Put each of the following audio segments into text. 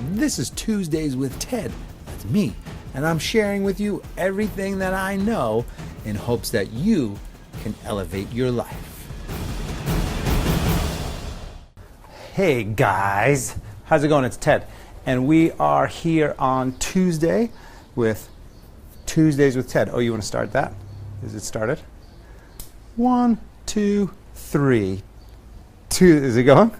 This is Tuesdays with Ted. That's me. And I'm sharing with you everything that I know in hopes that you can elevate your life. Hey guys, how's it going? It's Ted. And we are here on Tuesday with Tuesdays with Ted. Oh, you want to start that? Is it started? 1, 2, 3. Is it going?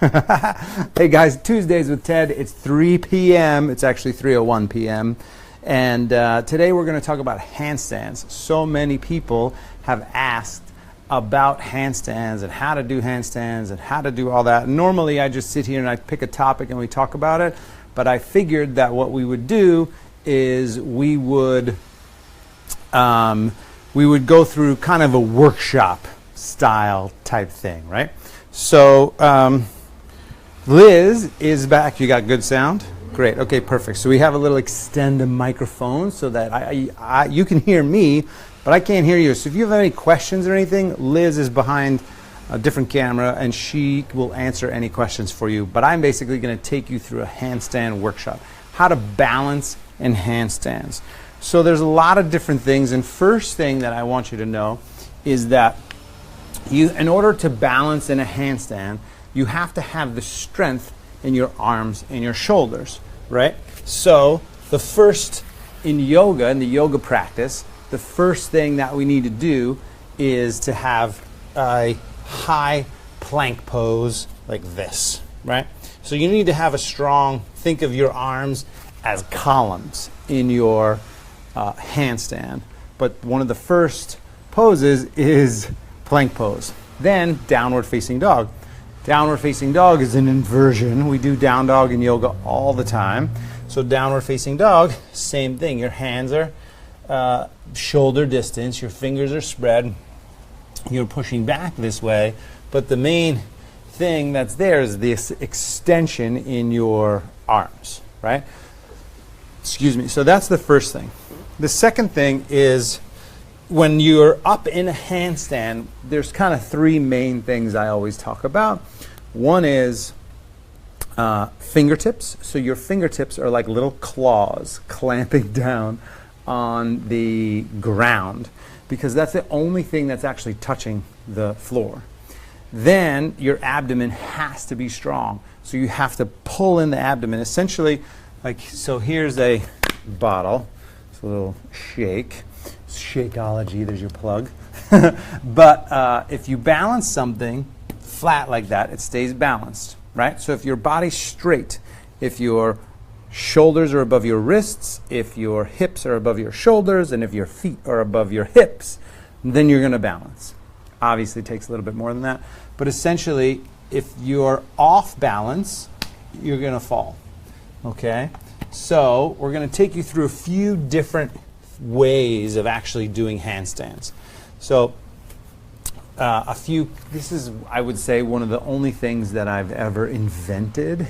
Yeah. Hey guys, Tuesdays with Ted. It's 3 p.m. It's actually 3:01 p.m. And today we're going to talk about handstands. So many people have asked about handstands and how to do handstands and how to do all that. Normally I just sit here and I pick a topic and we talk about it, but I figured that what we would do is we would go through kind of a workshop style type thing, right? So Liz is back. You got good sound? Great. Okay, perfect. So we have a little extend microphone so that you can hear me, but I can't hear you. So if you have any questions or anything, Liz is behind a different camera and she will answer any questions for you. But I'm basically going to take you through a handstand workshop, how to balance in handstands. So there's a lot of different things, and first thing that I want you to know is that in order to balance in a handstand, you have to have the strength in your arms and your shoulders, right? So the first in yoga, in the yoga practice, the first thing that we need to do is to have a high plank pose like this, right? So you need to have a strong, think of your arms as columns in your handstand. But one of the first poses is plank pose. Then downward facing dog. Downward facing dog is an inversion. We do down dog in yoga all the time. So downward facing dog, same thing. Your hands are shoulder distance, your fingers are spread, you're pushing back this way, but the main thing that's there is this extension in your arms, right? Excuse me. So that's the first thing. The second thing is when you're up in a handstand, there's kind of three main things I always talk about. One is fingertips. So your fingertips are like little claws clamping down on the ground because that's the only thing that's actually touching the floor. Then your abdomen has to be strong. So you have to pull in the abdomen. Essentially, like, so here's a bottle. It's a little shake. Shakeology, there's your plug. But if you balance something flat like that, it stays balanced, right? So if your body's straight, if your shoulders are above your wrists, if your hips are above your shoulders, and if your feet are above your hips, then you're going to balance. Obviously, it takes a little bit more than that. But essentially, if you're off balance, you're going to fall, okay? So we're going to take you through a few different ways of actually doing handstands. So this is, I would say, one of the only things that I've ever invented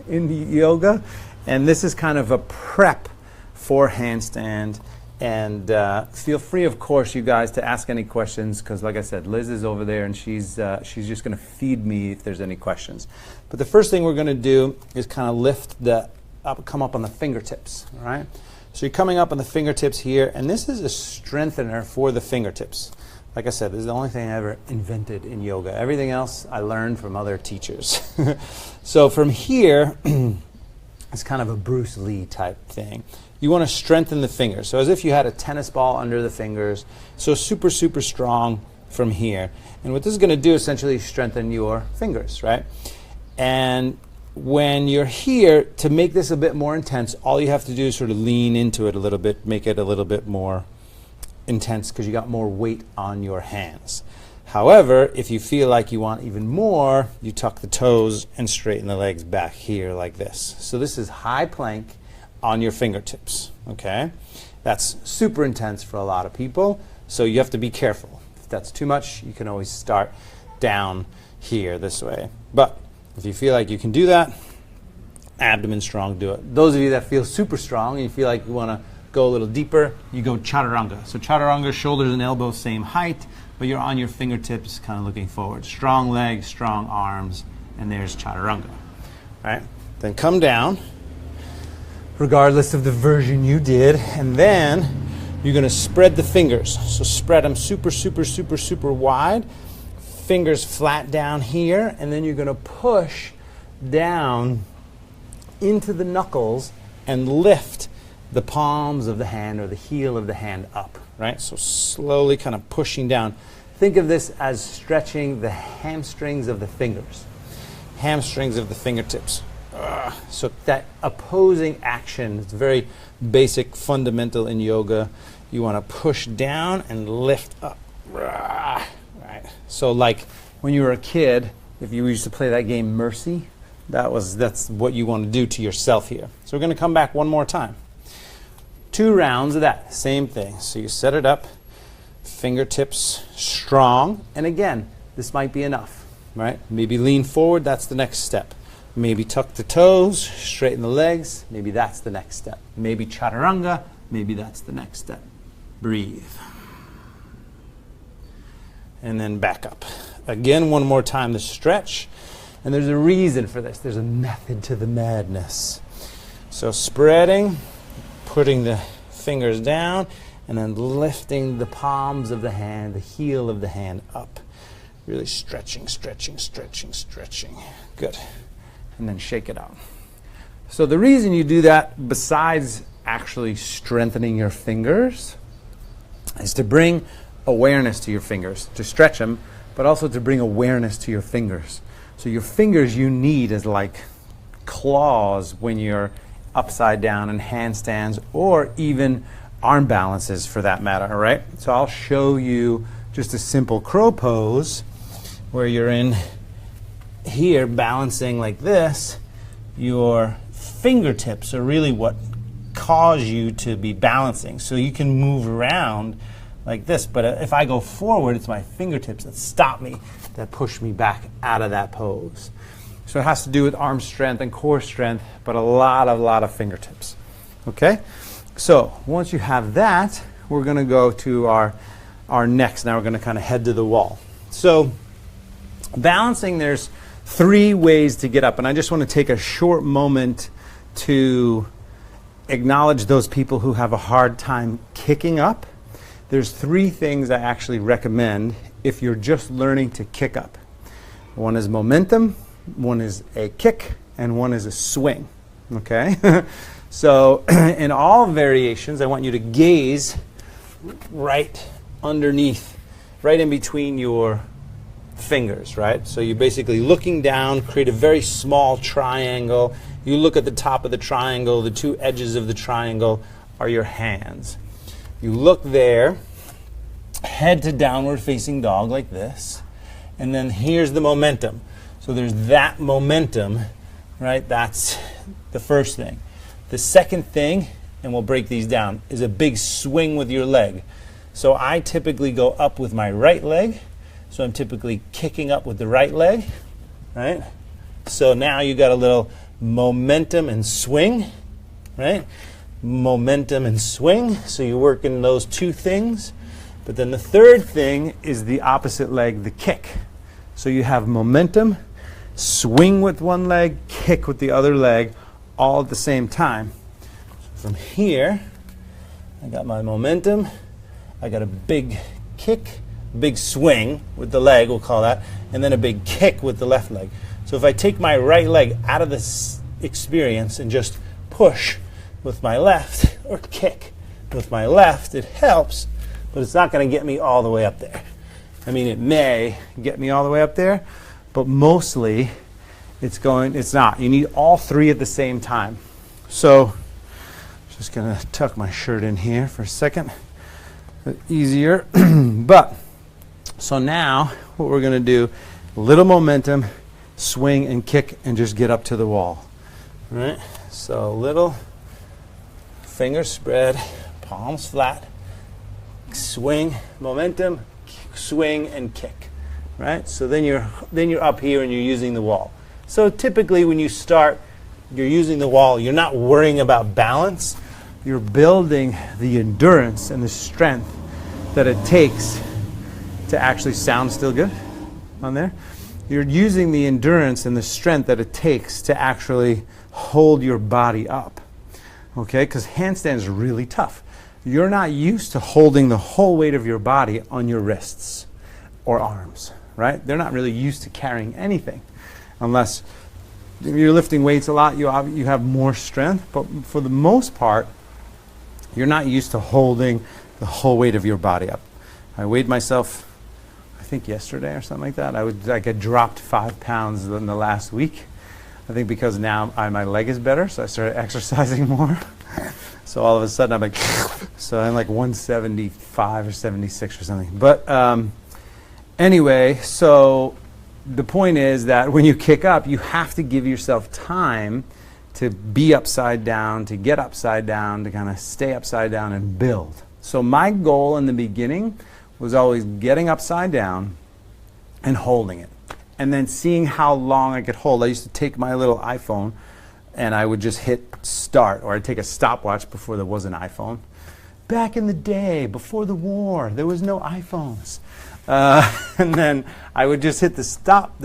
in yoga, and this is kind of a prep for handstand. And feel free, of course, you guys, to ask any questions, because like I said, Liz is over there and she's just going to feed me if there's any questions. But the first thing we're going to do is kind of lift come up on the fingertips, all right? So you're coming up on the fingertips here, and this is a strengthener for the fingertips. Like I said, this is the only thing I ever invented in yoga. Everything else I learned from other teachers. So from here, it's kind of a Bruce Lee type thing. You want to strengthen the fingers. So as if you had a tennis ball under the fingers. So super, super strong from here. And what this is going to do essentially is strengthen your fingers, right? And when you're here, to make this a bit more intense, all you have to do is sort of lean into it a little bit, make it a little bit more intense because you got more weight on your hands. However, if you feel like you want even more, you tuck the toes and straighten the legs back here like this. So this is high plank on your fingertips, okay? That's super intense for a lot of people, so you have to be careful. If that's too much, you can always start down here this way. But if you feel like you can do that, abdomen strong, do it. Those of you that feel super strong and you feel like you want to go a little deeper, you go chaturanga. So chaturanga, shoulders and elbows same height, but you're on your fingertips kind of looking forward. Strong legs, strong arms, and there's chaturanga. All right? Then come down regardless of the version you did. And then you're going to spread the fingers. So spread them super, super, super, super wide. Fingers flat down here, and then you're going to push down into the knuckles and lift the palms of the hand or the heel of the hand up, right? So slowly kind of pushing down. Think of this as stretching the hamstrings of the fingers, hamstrings of the fingertips. So that opposing action is very basic, fundamental in yoga. You want to push down and lift up. Right. So like when you were a kid, if you used to play that game Mercy, that's what you want to do to yourself here. So we're going to come back one more time. 2 rounds of that, same thing. So you set it up, fingertips strong, and again, this might be enough, right? Maybe lean forward, that's the next step. Maybe tuck the toes, straighten the legs, maybe that's the next step. Maybe chaturanga, maybe that's the next step. Breathe. And then back up. Again, one more time to stretch. And there's a reason for this. There's a method to the madness. So spreading, putting the fingers down, and then lifting the palms of the hand, the heel of the hand up. Really stretching, stretching, stretching, stretching. Good. And then shake it out. So the reason you do that, besides actually strengthening your fingers, is to bring awareness to your fingers, to stretch them, but also to bring awareness to your fingers. So your fingers you need as like claws when you're upside down in handstands or even arm balances for that matter, all right? So I'll show you just a simple crow pose where you're in here balancing like this. Your fingertips are really what cause you to be balancing. So you can move around like this, but if I go forward, it's my fingertips that stop me, that push me back out of that pose. So it has to do with arm strength and core strength, but a lot of fingertips. Okay? So once you have that, we're going to go to our next. Now we're going to kind of head to the wall. So balancing, there's 3 ways to get up, and I just want to take a short moment to acknowledge those people who have a hard time kicking up. There's 3 things I actually recommend if you're just learning to kick up. One is momentum, one is a kick, and one is a swing. Okay? So in all variations, I want you to gaze right underneath, right in between your fingers, right? So you're basically looking down, create a very small triangle. You look at the top of the triangle, the 2 edges of the triangle are your hands. You look there, head to downward facing dog like this, and then here's the momentum. So there's that momentum, right? That's the first thing. The second thing, and we'll break these down, is a big swing with your leg. So I typically go up with my right leg, so I'm typically kicking up with the right leg, right? So now you got a little momentum and swing, right? Momentum and swing, so you're working those 2 things. But then the third thing is the opposite leg, the kick. So you have momentum, swing with one leg, kick with the other leg, all at the same time. So from here, I got my momentum, I got a big kick, big swing with the leg, we'll call that, and then a big kick with the left leg. So if I take my right leg out of this experience and just push with my left, or kick with my left, it helps, but it's not going to get me all the way up there. I mean, it may get me all the way up there, but mostly it's not. You need all 3 at the same time. So just going to tuck my shirt in here for a second. Easier. But so now what we're going to do, a little momentum, swing and kick, and just get up to the wall. All right? So little fingers spread, palms flat, swing, momentum, swing and kick. Right? So then you're up here and you're using the wall. So typically when you start, you're using the wall, you're not worrying about balance. You're building the endurance and the strength that it takes to actually sound still good on there. You're using the endurance and the strength that it takes to actually hold your body up. okay? Because handstand is really tough. You're not used to holding the whole weight of your body on your wrists or arms, right? They're not really used to carrying anything unless you're lifting weights a lot, you have more strength, but for the most part, you're not used to holding the whole weight of your body up. I weighed myself, I think yesterday or something like that. I dropped 5 pounds in the last week. I think because now my leg is better, so I started exercising more. So all of a sudden I'm like, so I'm like 175 or 76 or something. But anyway, so the point is that when you kick up, you have to give yourself time to be upside down, to get upside down, to kind of stay upside down and build. So my goal in the beginning was always getting upside down and holding it, and then seeing how long I could hold. I used to take my little iPhone and I would just hit start, or I'd take a stopwatch before there was an iPhone. Back in the day, before the war, there was no iPhones. And then I would just hit the stopwatch,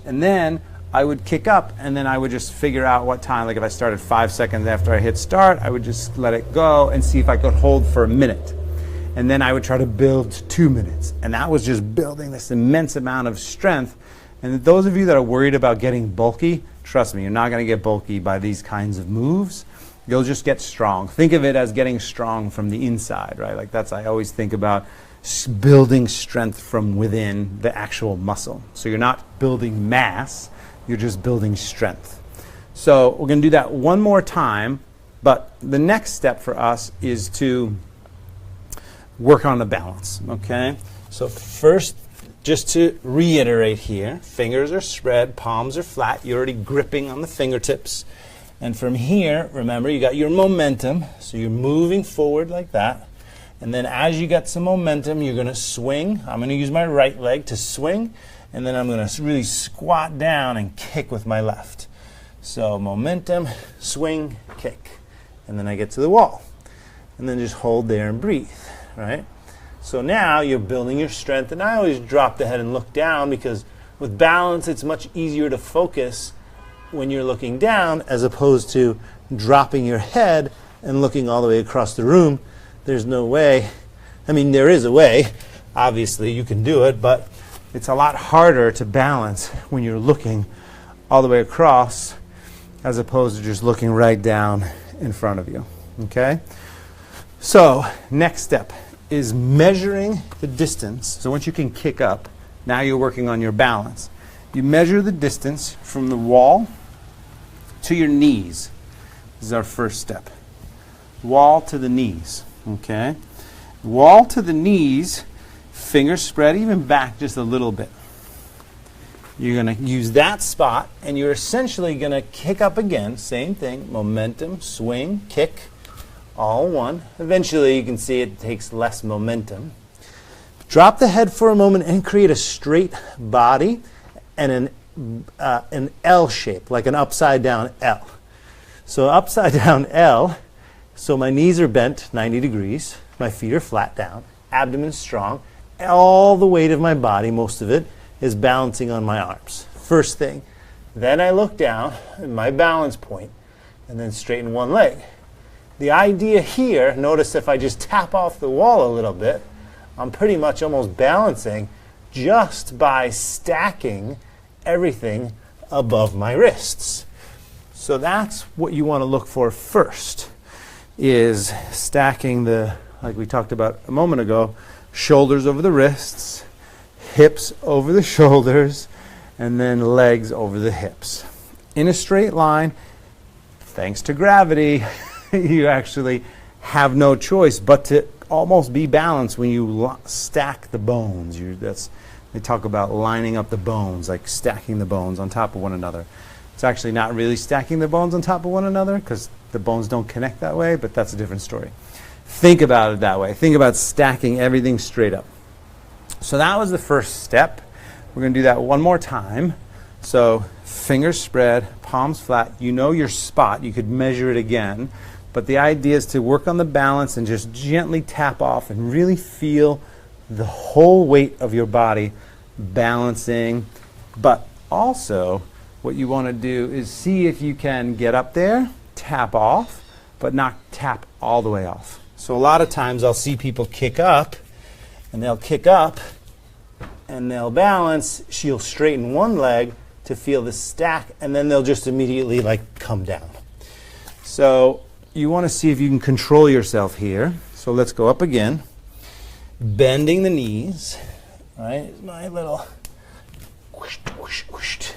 and then I would kick up, and then I would just figure out what time. Like if I started 5 seconds after I hit start, I would just let it go and see if I could hold for a minute. And then I would try to build to 2 minutes. And that was just building this immense amount of strength. And those of you that are worried about getting bulky, trust me, you're not going to get bulky by these kinds of moves. You'll just get strong. Think of it as getting strong from the inside, right? Like I always think about building strength from within the actual muscle. So you're not building mass, you're just building strength. So we're going to do that one more time, but the next step for us is to work on the balance, okay? So first, just to reiterate here, fingers are spread, palms are flat, you're already gripping on the fingertips. And from here, remember, you got your momentum, so you're moving forward like that. And then as you get some momentum, you're going to swing. I'm going to use my right leg to swing, and then I'm going to really squat down and kick with my left. So momentum, swing, kick. And then I get to the wall. And then just hold there and breathe, right? So now you're building your strength, and I always drop the head and look down because with balance, it's much easier to focus when you're looking down as opposed to dropping your head and looking all the way across the room. There's no way. I mean, there is a way. Obviously, you can do it, but it's a lot harder to balance when you're looking all the way across as opposed to just looking right down in front of you, okay? So, next step is measuring the distance. So once you can kick up, now you're working on your balance. You measure the distance from the wall to your knees. This is our first step. Wall to the knees, okay? Wall to the knees, fingers spread, even back just a little bit. You're going to use that spot, and you're essentially going to kick up again. Same thing, momentum, swing, kick, all one. Eventually, you can see it takes less momentum. Drop the head for a moment and create a straight body and an L shape, like an upside down L. So upside down L, so my knees are bent 90 degrees, my feet are flat down, abdomen strong, all the weight of my body, most of it, is balancing on my arms. First thing. Then I look down at my balance point and then straighten one leg. The idea here, notice if I just tap off the wall a little bit, I'm pretty much almost balancing just by stacking everything above my wrists. So that's what you want to look for first, is stacking the, like we talked about a moment ago, shoulders over the wrists, hips over the shoulders, and then legs over the hips. In a straight line, thanks to gravity, you actually have no choice but to almost be balanced when you stack the bones. They talk about lining up the bones, like stacking the bones on top of one another. It's actually not really stacking the bones on top of one another because the bones don't connect that way, but that's a different story. Think about it that way. Think about stacking everything straight up. So that was the first step. We're going to do that one more time. So fingers spread, palms flat. You know your spot. You could measure it again. But the idea is to work on the balance and just gently tap off and really feel the whole weight of your body balancing. But Also, what you want to do is see if you can get up there, tap off, but not tap all the way off. So a lot of times I'll see people kick up, and they'll kick up, and they'll balance. She'll straighten one leg to feel the stack, and then they'll just immediately like come down. So you want to see if you can control yourself here. So let's go up again, bending the knees, right? My little whoosh, whoosh, whoosh.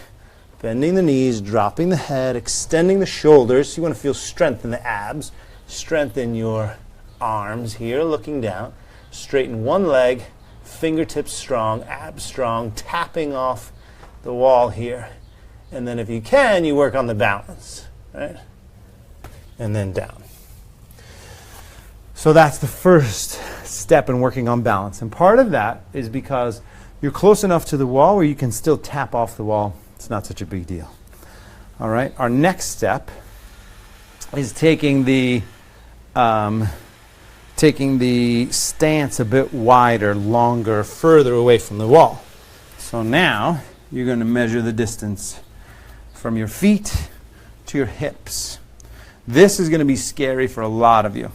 Bending the knees, dropping the head, extending the shoulders. You want to feel strength in the abs, strengthen your arms here, looking down. Straighten one leg, fingertips strong, abs strong, tapping off the wall here. And then if you can, you work on the balance, right? And then down. So that's the first step in working on balance. And part of that is because you're close enough to the wall where you can still tap off the wall. It's not such a big deal. All right, our next step is taking the stance a bit wider, longer, further away from the wall. So now you're going to measure the distance from your feet to your hips. This is going to be scary for a lot of you.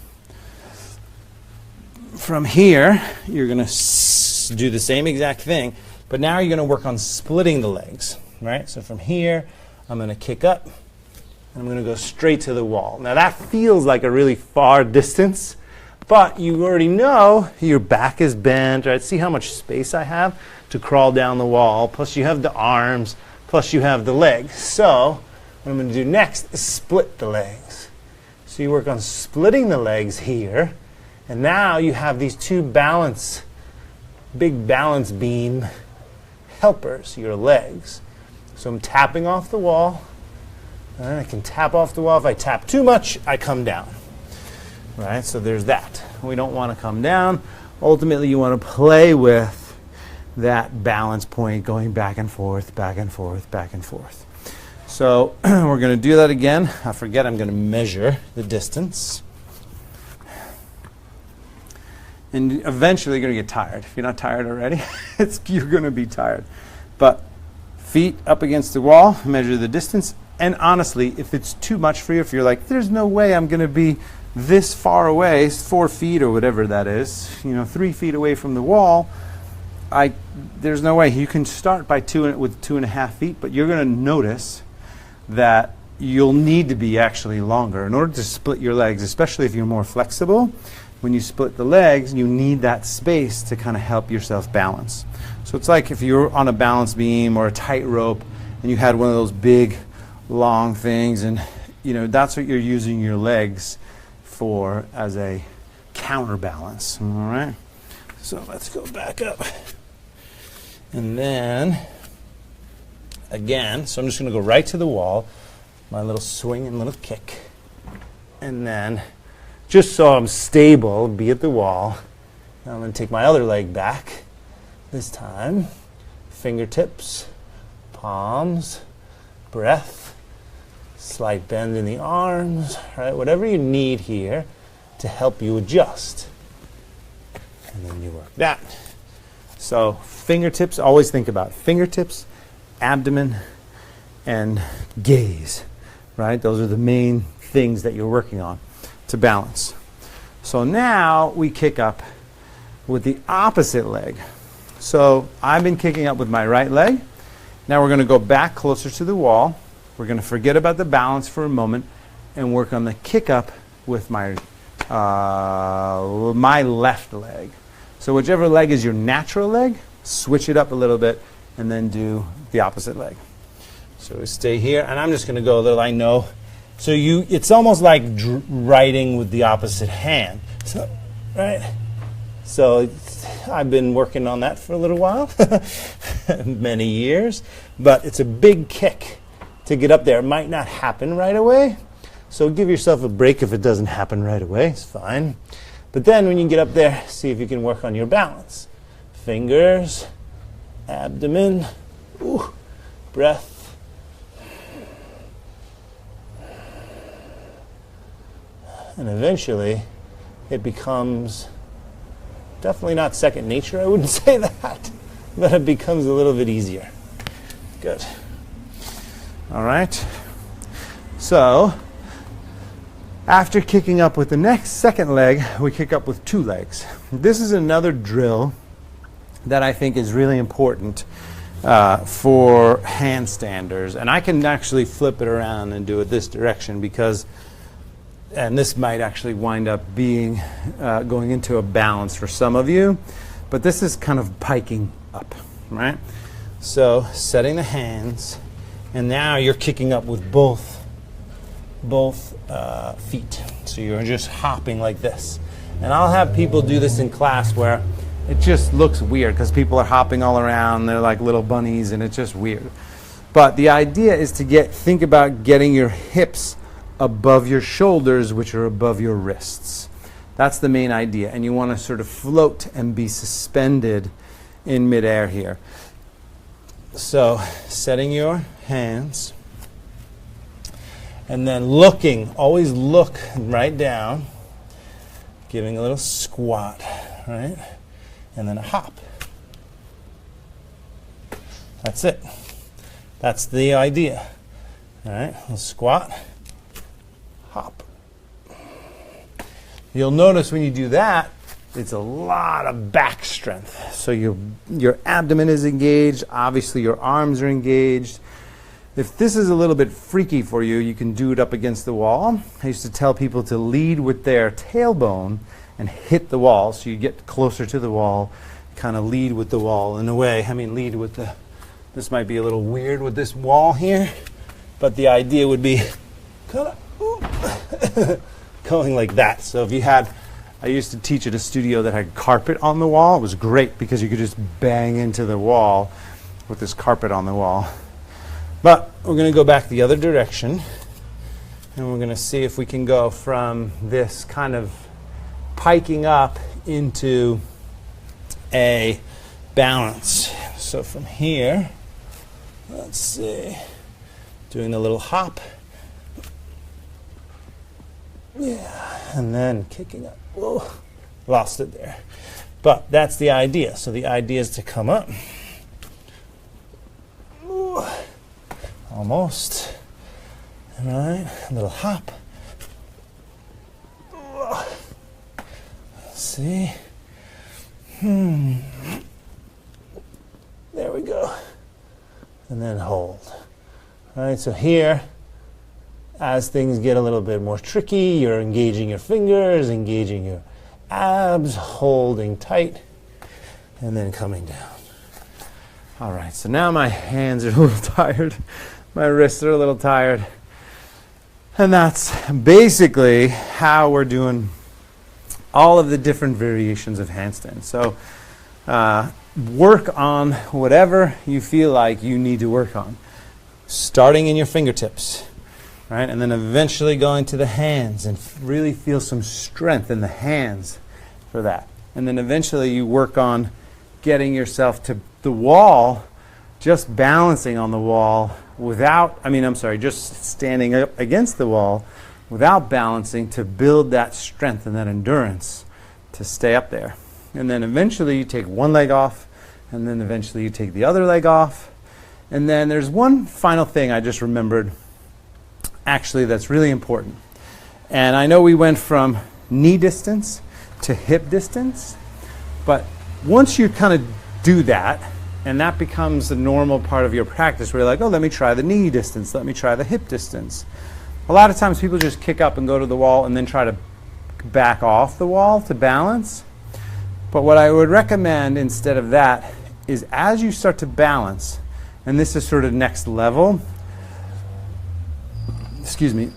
From here, you're going to do the same exact thing, but now you're going to work on splitting the legs. Right? So from here, I'm going to kick up, and I'm going to go straight to the wall. Now that feels like a really far distance, but you already know your back is bent, right? See how much space I have to crawl down the wall, plus you have the arms, plus you have the legs. So what I'm going to do next is split the legs. So you work on splitting the legs here, and now you have these two big balance beam helpers, your legs. So I'm tapping off the wall, and I can tap off the wall. If I tap too much, I come down. Right? So there's that. We don't want to come down. Ultimately, you want to play with that balance point going back and forth, back and forth, back and forth. So we're going to do that again. I forget I'm going to measure the distance. And eventually you're going to get tired. If you're not tired already, you're going to be tired. But feet up against the wall, measure the distance. And honestly, if it's too much for you, if you're like, there's no way I'm going to be this far away, 4 feet or whatever that is, 3 feet away from the wall, there's no way. You can start with 2.5 feet, but you're going to notice that you'll need to be actually longer in order to split your legs, especially if you're more flexible. When you split the legs, you need that space to kind of help yourself balance. So it's like if you're on a balance beam or a tightrope and you had one of those big, long things, and that's what you're using your legs for as a counterbalance. All right. So let's go back up. And then, again, so I'm just going to go right to the wall, my little swing and little kick. And then, just so I'm stable, be at the wall, now I'm going to take my other leg back. This time, fingertips, palms, breath, slight bend in the arms, right? Whatever you need here to help you adjust. And then you work that. So fingertips, always think about fingertips, abdomen, and gaze, right? Those are the main things that you're working on to balance. So now we kick up with the opposite leg. So I've been kicking up with my right leg. Now we're going to go back closer to the wall. We're going to forget about the balance for a moment and work on the kick up with my left leg. So whichever leg is your natural leg, switch it up a little bit and then do the opposite leg. So we stay here, and I'm just going to go a little, I know. So it's almost like writing with the opposite hand. So, right? So I've been working on that for a little while, many years, but it's a big kick to get up there. It might not happen right away, so give yourself a break if it doesn't happen right away. It's fine. But then when you get up there, see if you can work on your balance. Fingers, abdomen, breath. And eventually, it becomes definitely not second nature, I wouldn't say that, but it becomes a little bit easier. Good. All right? So after kicking up with the second leg, we kick up with 2 legs. This is another drill that I think is really important for handstanders. And I can actually flip it around and do it this direction because, and this might actually wind up being going into a balance for some of you, but this is kind of piking up, right? So setting the hands, and now you're kicking up with both feet. So you're just hopping like this. And I'll have people do this in class where it just looks weird because people are hopping all around. They're like little bunnies, and it's just weird. But the idea is to think about getting your hips above your shoulders, which are above your wrists. That's the main idea. And you want to sort of float and be suspended in midair here. So setting your hands, and then looking, always look right down, giving a little squat, right? And then a hop. That's it. That's the idea. All right, we'll squat, hop. You'll notice when you do that, it's a lot of back strength. So your abdomen is engaged, obviously your arms are engaged. If this is a little bit freaky for you, you can do it up against the wall. I used to tell people to lead with their tailbone and hit the wall, so you get closer to the wall, kind of lead with the wall in a way. I mean, lead with the, this might be a little weird with this wall here, but the idea would be kind of going like that. So if you had, I used to teach at a studio that had carpet on the wall. It was great because you could just bang into the wall with this carpet on the wall. But we're going to go back the other direction, and we're going to see if we can go from this kind of piking up into a balance. So from here, let's see, doing a little hop. Yeah, and then kicking up. Whoa, lost it there. But that's the idea. So the idea is to come up. Ooh, almost. All right, a little hop. Let's see. There we go. And then hold. All right, so here, as things get a little bit more tricky, you're engaging your fingers, engaging your abs, holding tight, and then coming down. All right, so now my hands are a little tired. My wrists are a little tired. And that's basically how we're doing all of the different variations of handstand. So work on whatever you feel like you need to work on, starting in your fingertips, right? And then eventually going to the hands and really feel some strength in the hands for that. And then eventually you work on getting yourself to the wall, just balancing on the wall without, just standing up against the wall without balancing, to build that strength and that endurance to stay up there. And then eventually you take one leg off, and then eventually you take the other leg off. And then there's one final thing I just remembered, actually, that's really important. And I know we went from knee distance to hip distance, but once you kind of do that, and that becomes the normal part of your practice, where you're like, oh, let me try the knee distance, let me try the hip distance. A lot of times people just kick up and go to the wall and then try to back off the wall to balance. But what I would recommend instead of that is, as you start to balance, and this is sort of next level,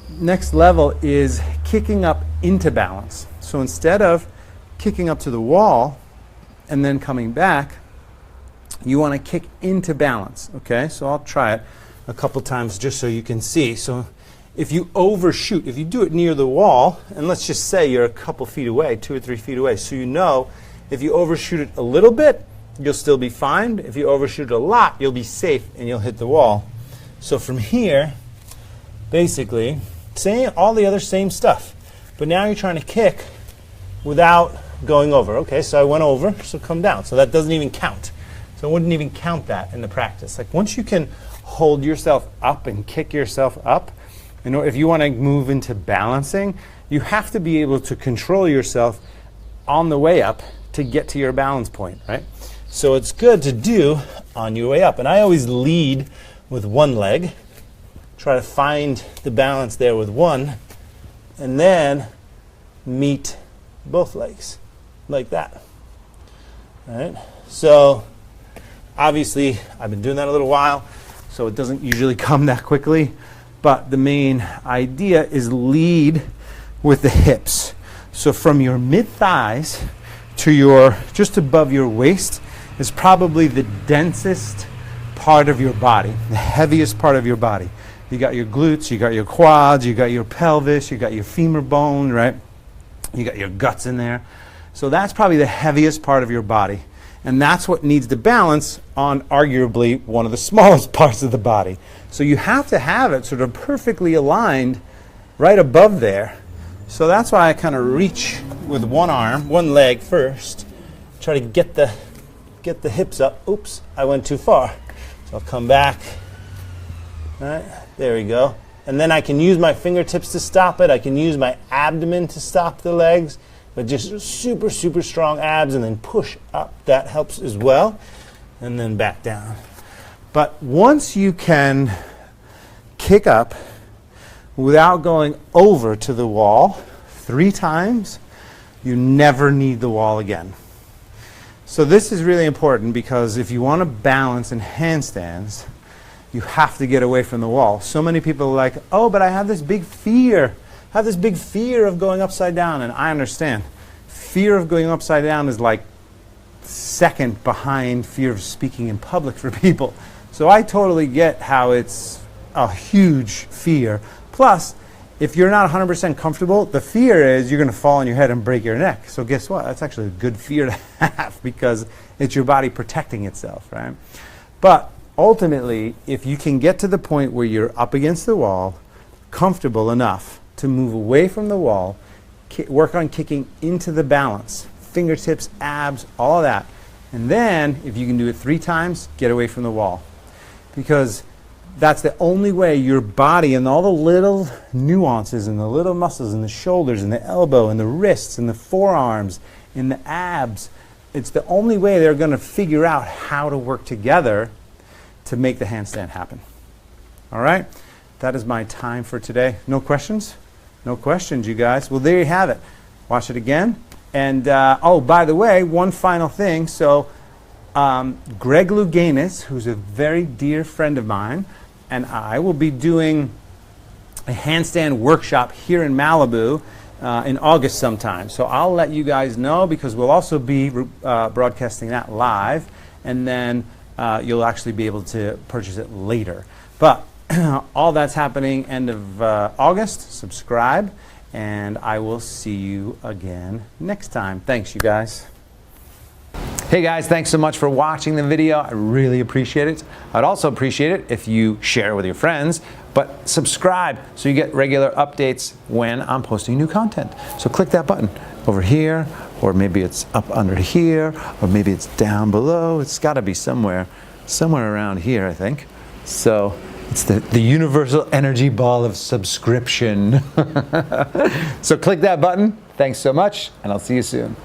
next level is kicking up into balance. So instead of kicking up to the wall and then coming back, you want to kick into balance, okay? So I'll try it a couple times just so you can see. So if you overshoot, if you do it near the wall, and let's just say you're a couple feet away, 2 or 3 feet away, so you know if you overshoot it a little bit, you'll still be fine. If you overshoot it a lot, you'll be safe and you'll hit the wall. So from here, basically, all the other same stuff, but now you're trying to kick without going over. Okay, so I went over, so come down. So that doesn't even count. So I wouldn't even count that in the practice. Like, once you can hold yourself up and kick yourself up. You know, if you want to move into balancing, you have to be able to control yourself on the way up to get to your balance point, right? So it's good to do on your way up. And I always lead with one leg, try to find the balance there with one, and then meet both legs like that. All right? So obviously I've been doing that a little while, so it doesn't usually come that quickly, but the main idea is lead with the hips. So from your mid-thighs to your just above your waist is probably the densest part of your body, the heaviest part of your body. You got your glutes, you got your quads, you got your pelvis, you got your femur bone, right? You got your guts in there. So that's probably the heaviest part of your body. And that's what needs to balance on arguably one of the smallest parts of the body. So you have to have it sort of perfectly aligned right above there. So that's why I kind of reach with one arm, one leg first, try to get the hips up. Oops, I went too far. So I'll come back. All right, there we go. And then I can use my fingertips to stop it. I can use my abdomen to stop the legs, but just super, super strong abs, and then push up. That helps as well. And then back down. But once you can kick up without going over to the wall 3 times, you never need the wall again. So this is really important, because if you want to balance in handstands, you have to get away from the wall. So many people are like, oh, but I have this big fear. I have this big fear of going upside down. And I understand. Fear of going upside down is like second behind fear of speaking in public for people. So I totally get how it's a huge fear. Plus, if you're not 100% comfortable, the fear is you're going to fall on your head and break your neck. So guess what? That's actually a good fear to have, because it's your body protecting itself, right? But ultimately, if you can get to the point where you're up against the wall, comfortable enough to move away from the wall, work on kicking into the balance, fingertips, abs, all of that. And then, if you can do it 3 times, get away from the wall. Because that's the only way your body and all the little nuances and the little muscles in the shoulders and the elbow and the wrists and the forearms and the abs, it's the only way they're going to figure out how to work together to make the handstand happen. All right? That is my time for today. No questions? No questions, you guys. Well, there you have it. Watch it again. And, oh, by the way, one final thing. So, Greg Louganis, who's a very dear friend of mine, and I will be doing a handstand workshop here in Malibu in August sometime. So I'll let you guys know, because we'll also be broadcasting that live, and then you'll actually be able to purchase it later. But all that's happening end of August. Subscribe, and I will see you again next time. Thanks, you guys. Hey guys, thanks so much for watching the video. I really appreciate it. I'd also appreciate it if you share it with your friends, but subscribe so you get regular updates when I'm posting new content. So click that button over here, or maybe it's up under here, or maybe it's down below. It's got to be somewhere around here, I think. So it's the universal energy ball of subscription. So click that button. Thanks so much, and I'll see you soon.